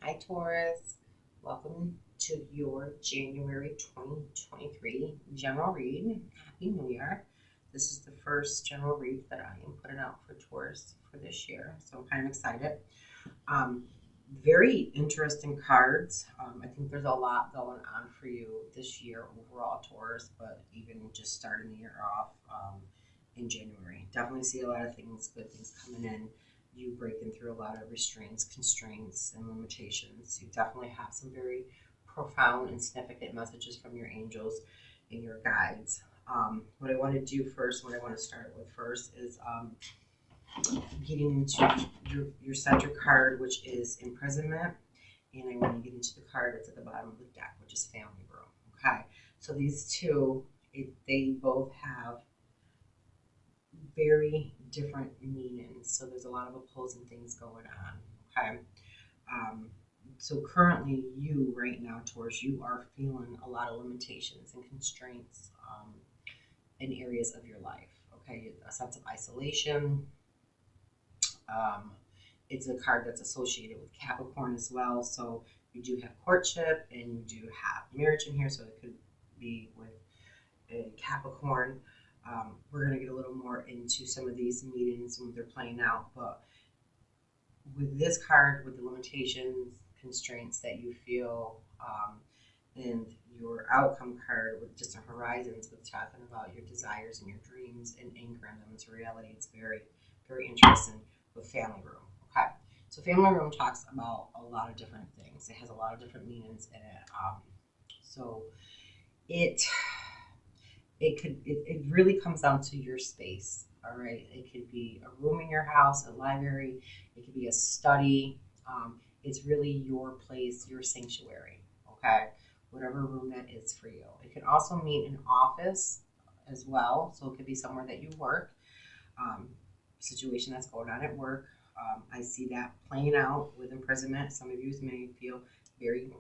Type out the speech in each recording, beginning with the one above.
Hi, Taurus. Welcome to your January 2023 general read. Happy New Year. This is the first general read that I am putting out for Taurus for this year, so I'm kind of excited. Um, Very interesting cards. I think there's a lot going on for you this year overall, Taurus, but even just starting the year off in January. Definitely see a lot of things, good things coming in. You breaking through a lot of restraints, constraints, and limitations. You definitely have some very profound and significant messages from your angels and your guides. What I want to do first, what I want to start with first is getting into your center card, which is imprisonment, and I want to get into the card that's at the bottom of the deck, which is family room. Okay, so these two, they both have very different meanings. So there's a lot of opposing things going on. Okay, um, so currently, you right now, Taurus, you are feeling a lot of limitations and constraints in areas of your life. Okay, a sense of isolation. Um, it's a card that's associated with Capricorn as well. So you do have courtship and you do have marriage in here. So it could be with a Capricorn. We're going to get a little more into some of these meetings when they're playing out. But with this card, with the limitations, constraints that you feel, and your outcome card with distant horizons, with talking about your desires and your dreams and anchoring them into reality, it's very, very interesting with family room. Okay, so family room talks about a lot of different things. It has a lot of different meanings in it. So it it really comes down to your space. All right, it could be a room in your house, a library, it could be a study. It's really your place, your sanctuary. Okay, whatever room that is for you. It can also mean an office as well, so it could be somewhere that you work. Situation that's going on at work. I see that playing out with imprisonment. Some of you may feel very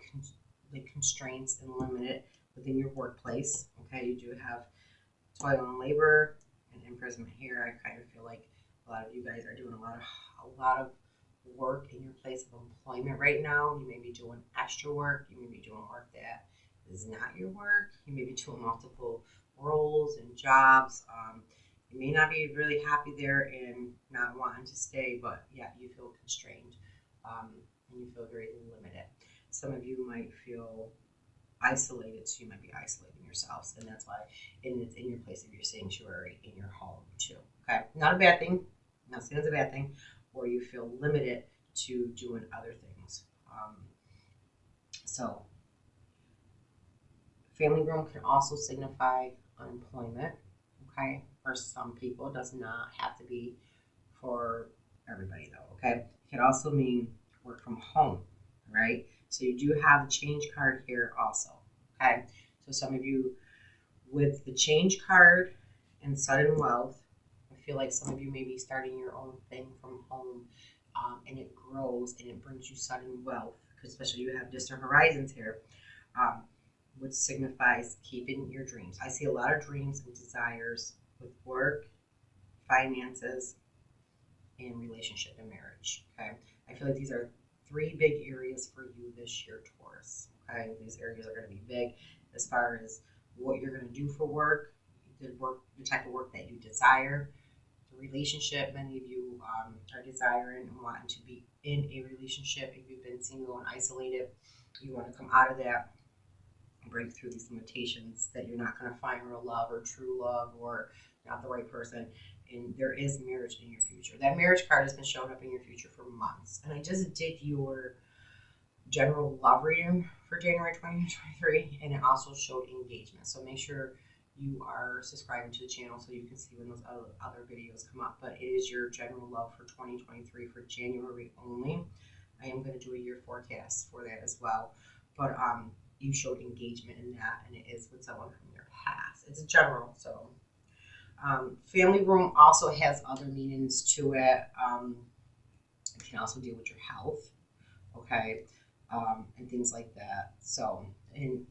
constraints and limited within your workplace. Okay, you do have toil and labor and imprisonment here. I kind of feel like a lot of you guys are doing a lot of work in your place of employment right now. You may be doing extra work. You may be doing work that is not your work. You may be doing multiple roles and jobs. You may not be really happy there and not wanting to stay, but yeah, you feel constrained and you feel very limited. Some of you might feel isolated, so you might be isolating yourselves, and that's why it's in your place of your sanctuary in your home too. Okay, not a bad thing. Not saying it's a bad thing, or you feel limited to doing other things. So, family room can also signify unemployment. Okay, for some people, it does not have to be for everybody though. Okay, it can also mean work from home, right? So you do have a change card here also. Okay, so some of you with the change card and sudden wealth, I feel like some of you may be starting your own thing from home, and it grows and it brings you sudden wealth, because especially you have distant horizons here, um, which signifies keeping your dreams. I see a lot of dreams and desires with work, finances, and relationship and marriage. Okay, I feel like these are three big areas for you this year, Taurus. Okay, these areas are going to be big as far as what you're going to do for work, the type of work that you desire, the relationship. Many of you are desiring and wanting to be in a relationship. If you've been single and isolated, you want to come out of that, break through these limitations that you're not going to find real love or true love or not the right person. And there is marriage in your future. That marriage card has been showing up in your future for months. And I just did your general love reading for January 2023, and it also showed engagement. So make sure you are subscribing to the channel so you can see when those other videos come up. But it is your general love for 2023 for January only. I am going to do a year forecast for that as well. But you showed engagement in that, and it is with someone from your past. It's a general, so family room also has other meanings to it. It can also deal with your health, okay, and things like that. So, and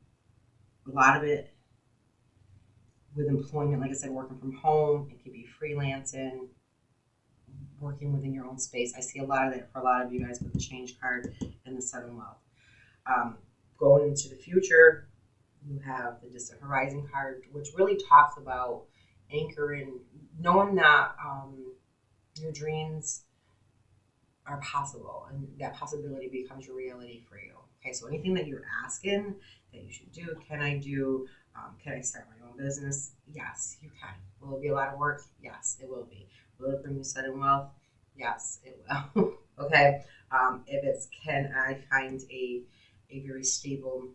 a lot of it with employment, like I said, working from home, it could be freelancing, working within your own space. I see a lot of that for a lot of you guys with the change card and the Seven Wealth. Going into the future, you have the Distant Horizon card, which really talks about anchoring, knowing that your dreams are possible and that possibility becomes your reality for you. Okay, so anything that you're asking that you should do, can I do? Can I start my own business? Yes, you can. Will it be a lot of work? Yes, it will be. Will it bring you sudden wealth? Yes, it will. Okay. If it's, can I find a very stable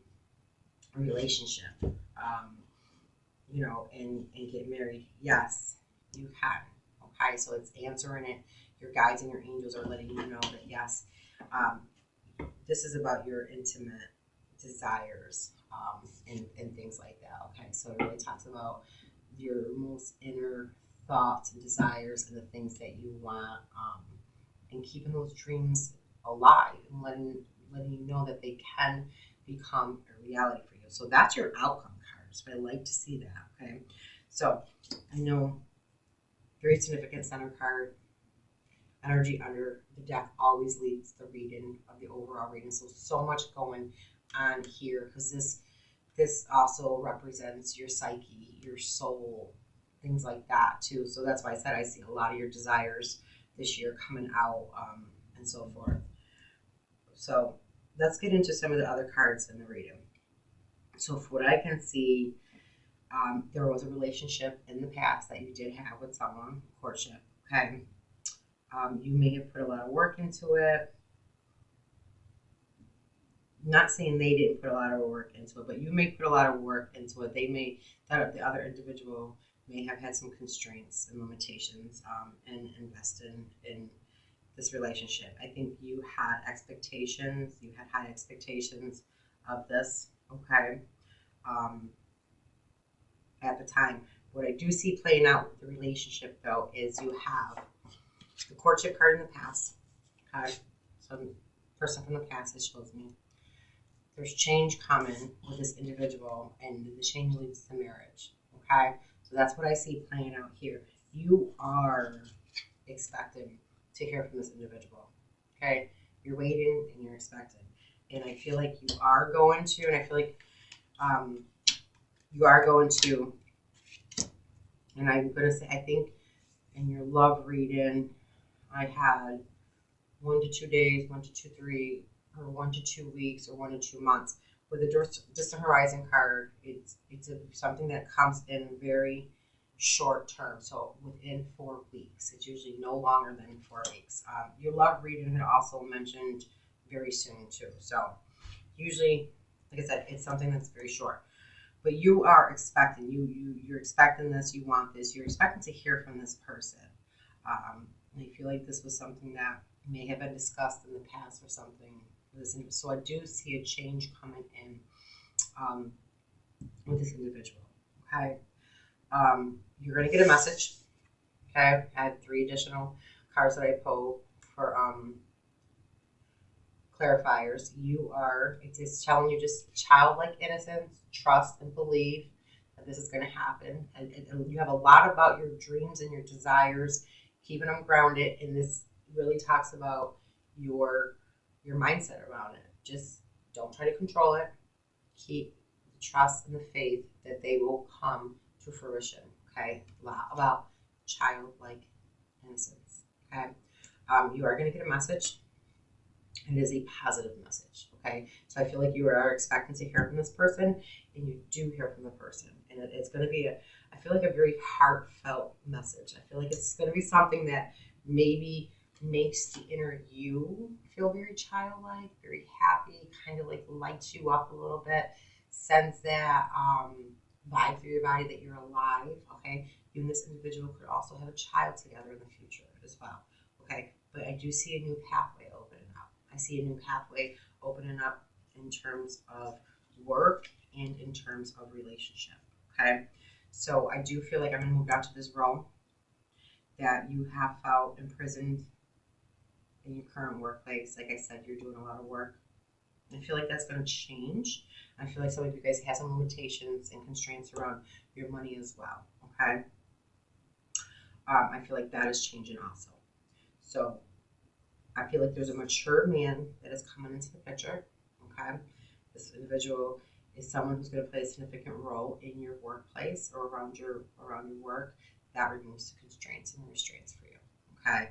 relationship, you know, and get married? Yes, you can. Okay, so it's answering it. Your guides and your angels are letting you know that yes, this is about your intimate desires, and things like that. Okay, so it really talks about your most inner thoughts and desires and the things that you want, and keeping those dreams alive and letting you know that they can become a reality for you. So that's your outcome cards. But I like to see that. Okay, so I know very significant center card. Energy under the deck always leads the reading of the overall reading. So much going on here, because this also represents your psyche, your soul, things like that too. So that's why I said I see a lot of your desires this year coming out, and so forth. So let's get into some of the other cards in the reading. So for what I can see, there was a relationship in the past that you did have with someone, courtship. Okay. You may have put a lot of work into it. Not saying they didn't put a lot of work into it, but you may put a lot of work into it. The other individual may have had some constraints and limitations, and invested in this relationship. I think you had expectations. You had high expectations of this. Okay. At the time, what I do see playing out with the relationship though is you have the courtship card in the past. Okay, so the person from the past, it shows me there's change coming with this individual, and the change leads to marriage. Okay, so that's what I see playing out here. You are expecting to hear from this individual. Okay, you're waiting and you're expecting, and I feel like you are going to, and I feel like you are going to, and I'm going to say, I think in your love reading, I had 1 to 2 days, 1 to 2, 3, or 1 to 2 weeks, or 1 to 2 months. With the Distant Horizon card, it's something that comes in very short term, so within 4 weeks. It's usually no longer than 4 weeks. Your love reading had also mentioned very soon too. So usually, like I said, it's something that's very short. But you are expecting, you're expecting this, you want this, you're expecting to hear from this person. I feel like this was something that may have been discussed in the past or something. So I do see a change coming in, with this individual. Okay, you're going to get a message. Okay, I had 3 additional cards that I pulled for clarifiers. It's telling you just childlike innocence, trust, and believe that this is going to happen. And you have a lot about your dreams and your desires, keeping them grounded. And this really talks about your mindset around it. Just don't try to control it. Keep the trust and the faith that they will come to fruition. Okay, a lot about childlike innocence. Okay, you are going to get a message. It is a positive message. Okay, so I feel like you are expecting to hear from this person, and you do hear from the person, and it's going to be I feel like a very heartfelt message. I feel like it's going to be something that maybe makes the inner you feel very childlike, very happy, kind of like lights you up a little bit, sends that vibe through your body that you're alive. Okay, you and this individual could also have a child together in the future as well. Okay, but I do see a new pathway opening up. I see a new pathway opening up in terms of work and in terms of relationship. Okay, so I do feel like I'm going to move down to this realm that you have felt imprisoned in your current workplace. Like I said, you're doing a lot of work. I feel like that's going to change. I feel like some of you guys have some limitations and constraints around your money as well. Okay, I feel like that is changing also. So I feel like there's a mature man that is coming into the picture. Okay. This individual is someone who's going to play a significant role in your workplace or around your work. That removes the constraints and the restraints for you. Okay.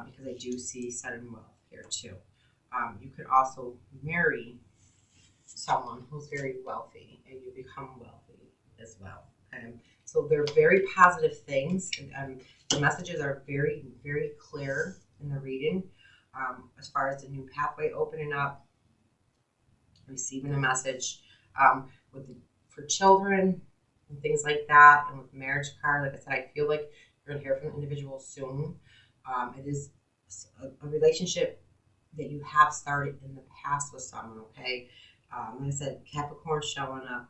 Because I do see sudden wealth here too. You could also marry someone who's very wealthy and you become wealthy as well. Okay. So they're very positive things. And the messages are very, very clear in the reading. As far as the new pathway opening up, receiving a message for children and things like that, and with the marriage card, like I said, I feel like you're going to hear from an individual soon. It is a relationship that you have started in the past with someone, okay? Like I said, Capricorn showing up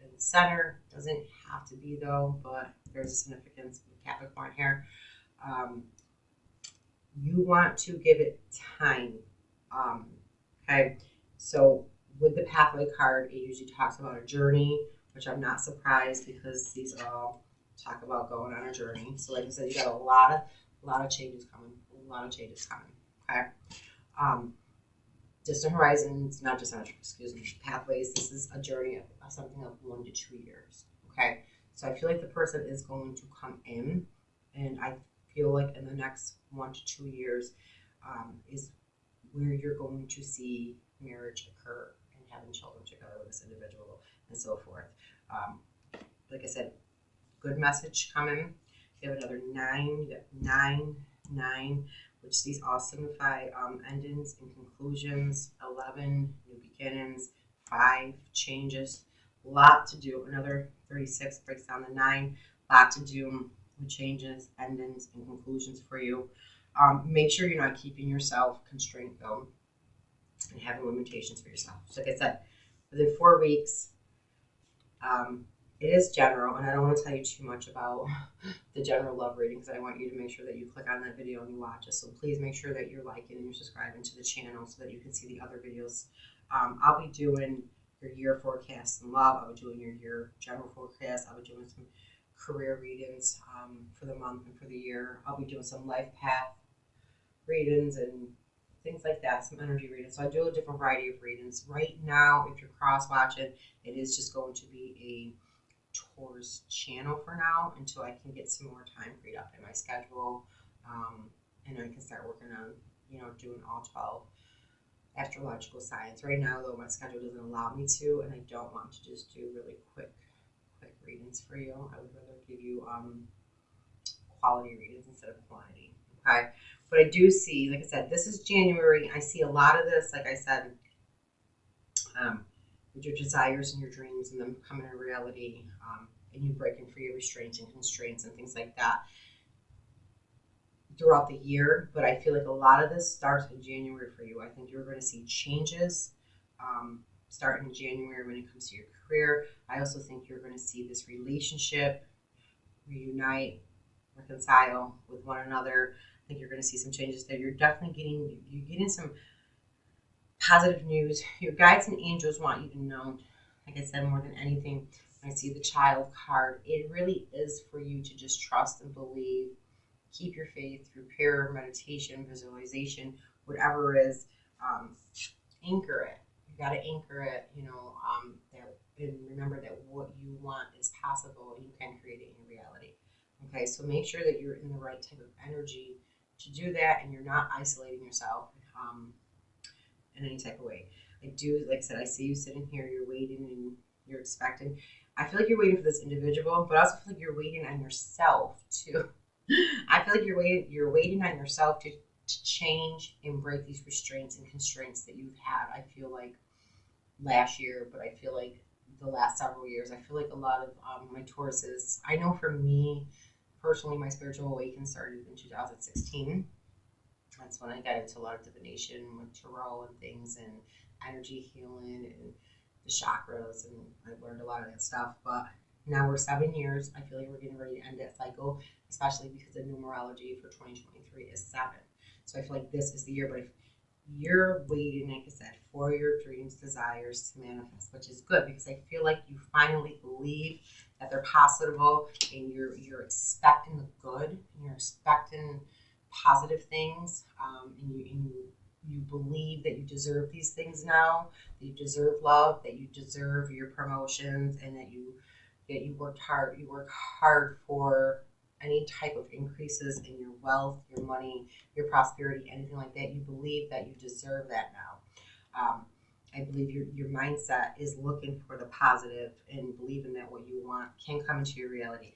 in the center. Doesn't have to be though, but there's a significance with Capricorn here. You want to give it time. Okay, so with the pathway card, it usually talks about a journey, which I'm not surprised because these all talk about going on a journey. So like I said, you got a lot of changes coming. Okay. Distant horizons, not just pathways. This is a journey of something of 1 to 2 years. Okay, so I feel like the person is going to come in, and I feel like in the next 1 to 2 years is where you're going to see marriage occur and having children together with this individual and so forth. Like I said, good message coming. You have another 9, you got 9, 9, which these all signify endings and conclusions. 11, new beginnings. 5, changes. A lot to do. Another 36 breaks down the 9. A lot to do with changes, endings, and conclusions for you. Make sure you're not keeping yourself constrained though, and having limitations for yourself. So like I said, within 4 weeks, it is general, and I don't want to tell you too much about the general love reading because I want you to make sure that you click on that video and you watch it. So please make sure that you're liking and you're subscribing to the channel so that you can see the other videos. I'll be doing your year forecast in love. I'll be doing your year general forecast. I'll be doing some career readings for the month and for the year. I'll be doing some life path readings and things like that, some energy readings. So I do a different variety of readings. Right now, if you're cross watching, it is just going to be a Taurus channel for now until I can get some more time freed up in my schedule, and I can start working on doing all 12 astrological signs. Right now though, my schedule doesn't allow me to, and I don't want to just do really quick readings for you. I would rather give you quality readings instead of quantity. Okay, but I do see, like I said, this is January. I see a lot of this, like I said, with your desires and your dreams and them coming to reality, and you breaking free of restraints and constraints and things like that throughout the year. But I feel like a lot of this starts in January for you. I think you're going to see changes starting in January when it comes to your career. I also think you're going to see this relationship reunite, reconcile with one another. I think you're going to see some changes there. You're definitely getting some positive news. Your guides and angels want you to know, like I said, more than anything, I see the child card. It really is for you to just trust and believe. Keep your faith through prayer, meditation, visualization, whatever it is. Anchor it. You got to anchor it, and remember that what you want is possible and you can create it in your reality. Okay, so make sure that you're in the right type of energy to do that and you're not isolating yourself in any type of way. I do, like I said, I see you sitting here, you're waiting and you're expecting. I feel like you're waiting for this individual, but I also feel like you're waiting on yourself too. I feel like you're waiting on yourself to change and break these restraints and constraints that you've had. I feel like last year, but I feel like the last several years, I feel like a lot of my Tauruses, I know for me personally, my spiritual awakening started in 2016. That's when I got into a lot of divination with tarot and things and energy healing and the chakras, and I learned a lot of that stuff. But now we're 7 years. I feel like we're getting ready to end that cycle, especially because the numerology for 2023 is 7. So I feel like this is the year. But if you're waiting, like I said, for your dreams, desires to manifest, which is good because I feel like you finally believe that they're possible and you're expecting the good and you're expecting positive things, and you believe that you deserve these things now, that you deserve love, that you deserve your promotions, and that you worked hard. You work hard for any type of increases in your wealth, your money, your prosperity, anything like that. You believe that you deserve that now. I believe your mindset is looking for the positive and believing that what you want can come into your reality.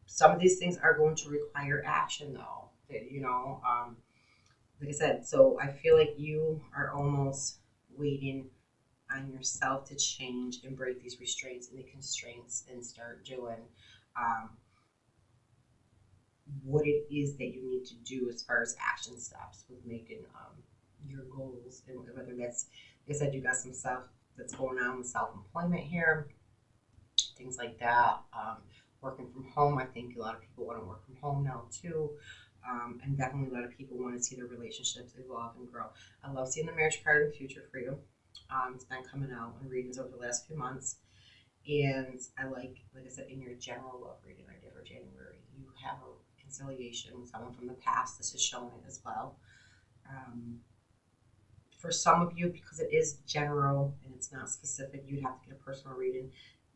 Some of these things are going to require action, though. Like I said, so I feel like you are almost waiting on yourself to change and break these restraints and the constraints and start doing what it is that you need to do as far as action steps with making your goals. And whether that's, like I said, you got some stuff that's going on with self-employment here, things like that. Working from home, I think a lot of people want to work from home now too. And definitely a lot of people want to see their relationships evolve and grow. I love seeing the marriage card in the future for you. It's been coming out in readings over the last few months. And I like I said, in your general love reading I did for January, you have a conciliation with someone from the past. This is showing it as well. For some of you, because it is general and it's not specific, you'd have to get a personal reading.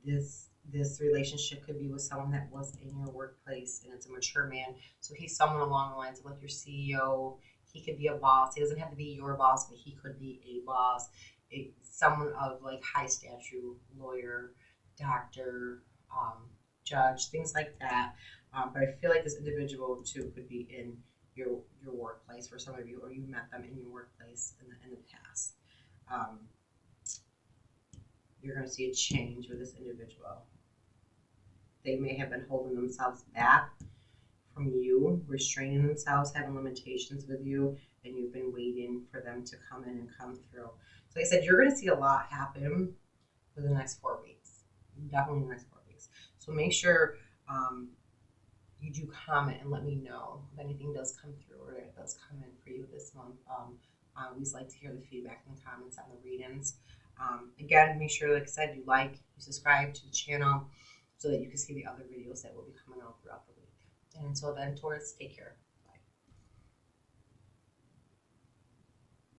This relationship could be with someone that was in your workplace, and it's a mature man. So he's someone along the lines of like your CEO. He could be a boss. He doesn't have to be your boss, but he could be a boss. Someone of like high stature, lawyer, doctor, judge, things like that. But I feel like this individual too could be in your workplace for some of you, or you met them in your workplace in the past. You're going to see a change with this individual. They may have been holding themselves back from you, restraining themselves, having limitations with you, and you've been waiting for them to come in and come through. So like I said, you're going to see a lot happen for the next 4 weeks. Definitely the next 4 weeks. So make sure you do comment and let me know if anything does come through or it does come in for you this month. I always like to hear the feedback and the comments on the readings. Again, make sure, like I said, you like, you subscribe to the channel so that you can see the other videos that will be coming out throughout the week. And until then, Taurus, take care.